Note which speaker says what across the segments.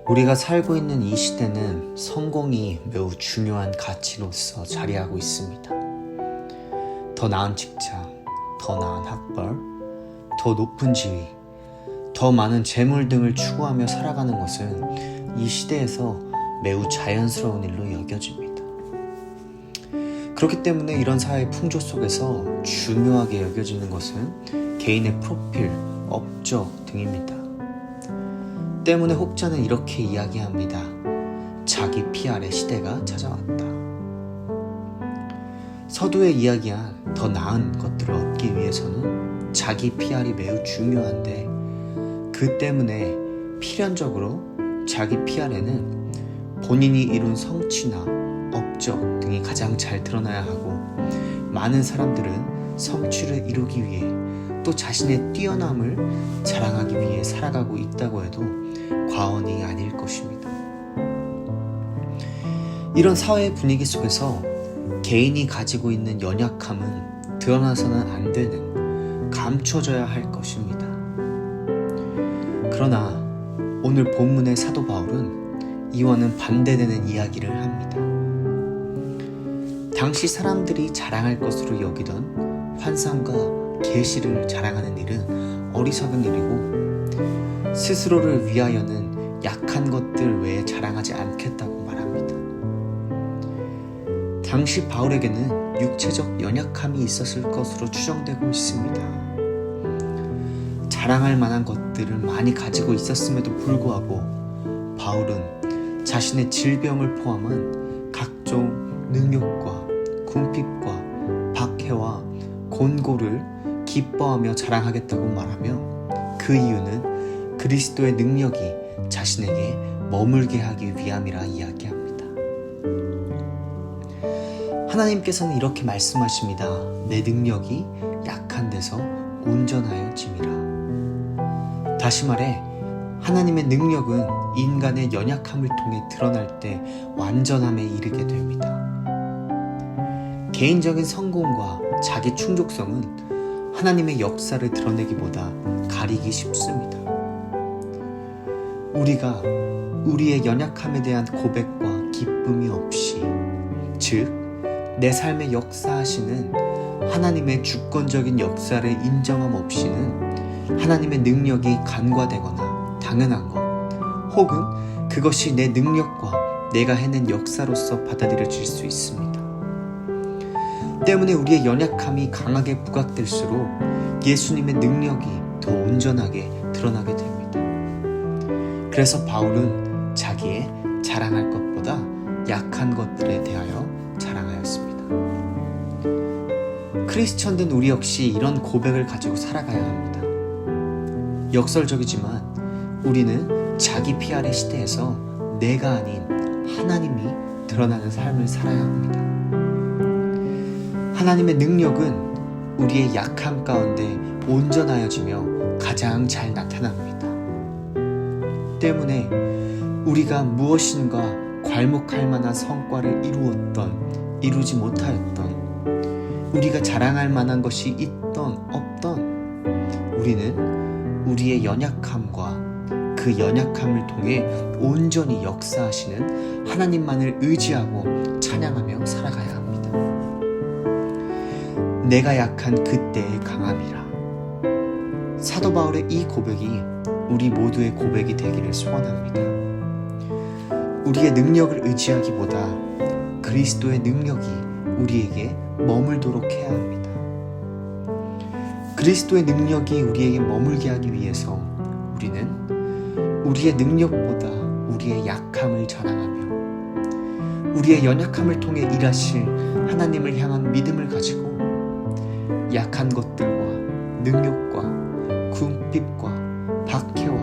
Speaker 1: 우리가 살고 있는 이 시대는 성공이 매우 중요한 가치로서 자리하고 있습니다. 더 나은 직장, 더 나은 학벌, 더 높은 지위, 더 많은 재물 등을 추구하며 살아가는 것은 이 시대에서 매우 자연스러운 일로 여겨집니다. 그렇기 때문에 이런 사회의 풍조 속에서 중요하게 여겨지는 것은 개인의 프로필, 업적 등입니다. 때문에 혹자는 이렇게 이야기합니다. 자기 PR의 시대가 찾아왔다. 서두에 이야기한 더 나은 것들을 얻기 위해서는 자기 PR이 매우 중요한데 그 때문에 필연적으로 자기 PR에는 본인이 이룬 성취나 업적 등이 가장 잘 드러나야 하고 많은 사람들은 성취를 이루기 위해 또 자신의 뛰어남을 자랑하기 위해 살아가고 있다고 해도 과언이 아닐 것입니다. 이런 사회의 분위기 속에서 개인이 가지고 있는 연약함은 드러나서는 안 되는 감춰져야 할 것입니다. 그러나 오늘 본문의 사도 바울은 이와는 반대되는 이야기를 합니다. 당시 사람들이 자랑할 것으로 여기던 환상과 계시를 자랑하는 일은 어리석은 일이고 스스로를 위하여는 약한 것들 외에 자랑하지 않겠다고 말합니다. 당시 바울에게는 육체적 연약함이 있었을 것으로 추정되고 있습니다. 자랑할 만한 것들을 많이 가지고 있었음에도 불구하고 바울은 자신의 질병을 포함한 각종 능욕과 궁핍과 박해와 곤고를 기뻐하며 자랑하겠다고 말하며 그 이유는 그리스도의 능력이 자신에게 머물게 하기 위함이라 이야기합니다. 하나님께서는 이렇게 말씀하십니다. 내 능력이 약한 데서 온전하여짐이라. 다시 말해 하나님의 능력은 인간의 연약함을 통해 드러날 때 완전함에 이르게 됩니다. 개인적인 성공과 자기 충족성은 하나님의 역사를 드러내기보다 가리기 쉽습니다. 우리가 우리의 연약함에 대한 고백과 기쁨이 없이, 즉, 내 삶에 역사하시는 하나님의 주권적인 역사를 인정함 없이는 하나님의 능력이 간과되거나 당연한 것, 혹은 그것이 내 능력과 내가 해낸 역사로서 받아들여질 수 있습니다. 때문에 우리의 연약함이 강하게 부각될수록 예수님의 능력이 더 온전하게 드러나게 됩니다. 그래서 바울은 자기의 자랑할 것보다 약한 것들에 대하여 자랑하였습니다. 크리스천된 우리 역시 이런 고백을 가지고 살아가야 합니다. 역설적이지만 우리는 자기 PR의 시대에서 내가 아닌 하나님이 드러나는 삶을 살아야 합니다. 하나님의 능력은 우리의 약함 가운데 온전하여지며 가장 잘 나타납니다. 때문에 우리가 무엇인가 괄목할 만한 성과를 이루지 못하였던, 우리가 자랑할 만한 것이 있던 없던, 우리는 우리의 연약함과 그 연약함을 통해 온전히 역사하시는 하나님만을 의지하고 찬양하며 살아가야 합니다. 내가 약한 그때의 강함이라. 사도 바울의 이 고백이 우리 모두의 고백이 되기를 소원합니다. 우리의 능력을 의지하기보다 그리스도의 능력이 우리에게 머물도록 해야 합니다. 그리스도의 능력이 우리에게 머물게 하기 위해서 우리는 우리의 능력보다 우리의 약함을 자랑하며 우리의 연약함을 통해 일하실 하나님을 향한 믿음을 가지고 약한 것들과 능욕과 궁핍과 박해와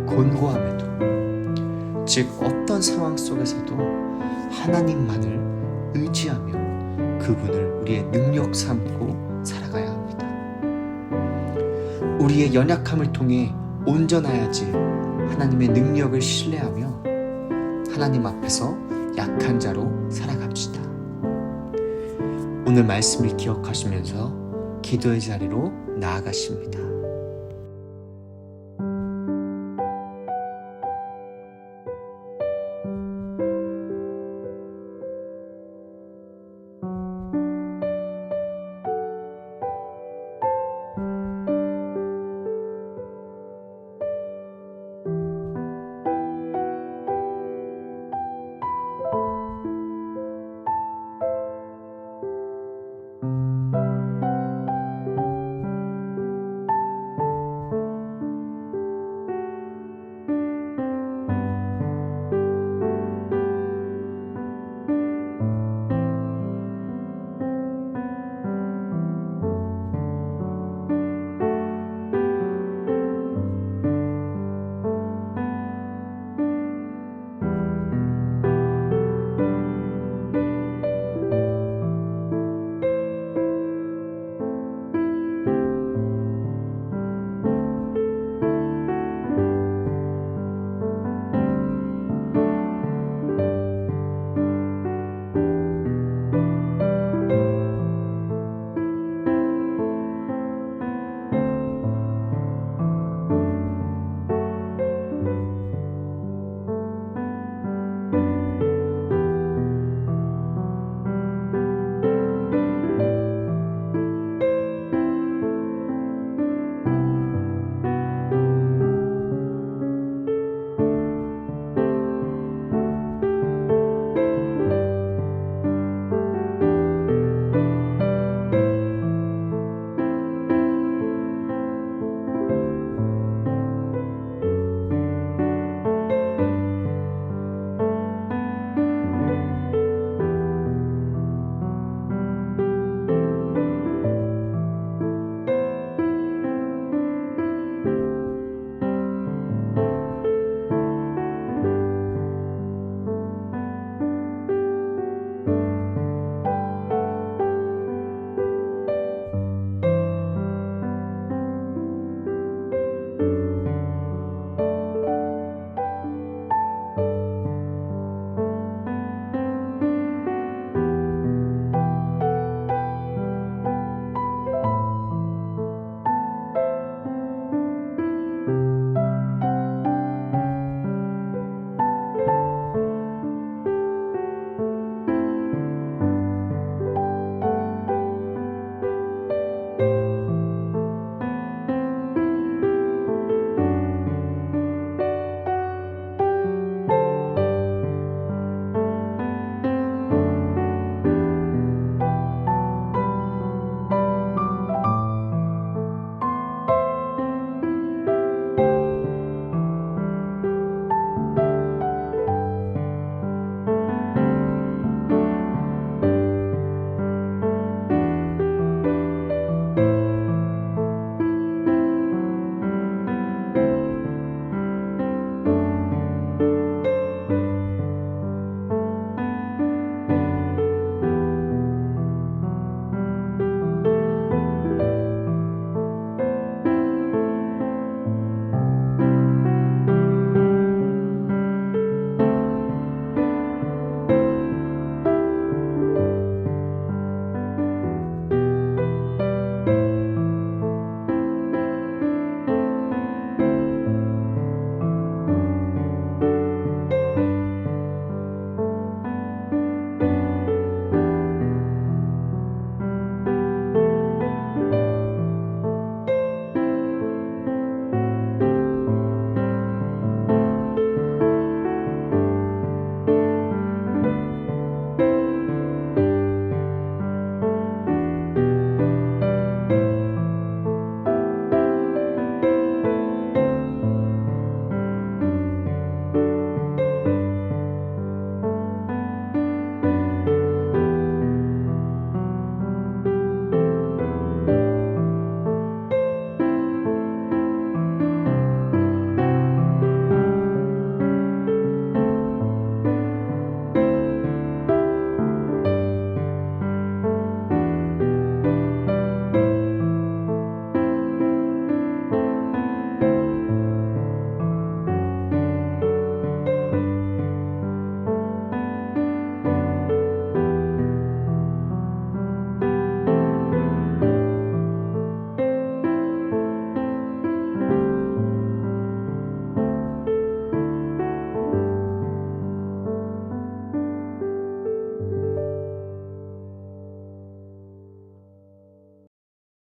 Speaker 1: 곤고함에도, 즉 어떤 상황 속에서도 하나님만을 의지하며 그분을 우리의 능력 삼고 살아가야 합니다. 우리의 연약함을 통해 온전하야지 하나님의 능력을 신뢰하며 하나님 앞에서 약한 자로 살아갑시다. 오늘 말씀을 기억하시면서 기도의 자리로 나아가십니다.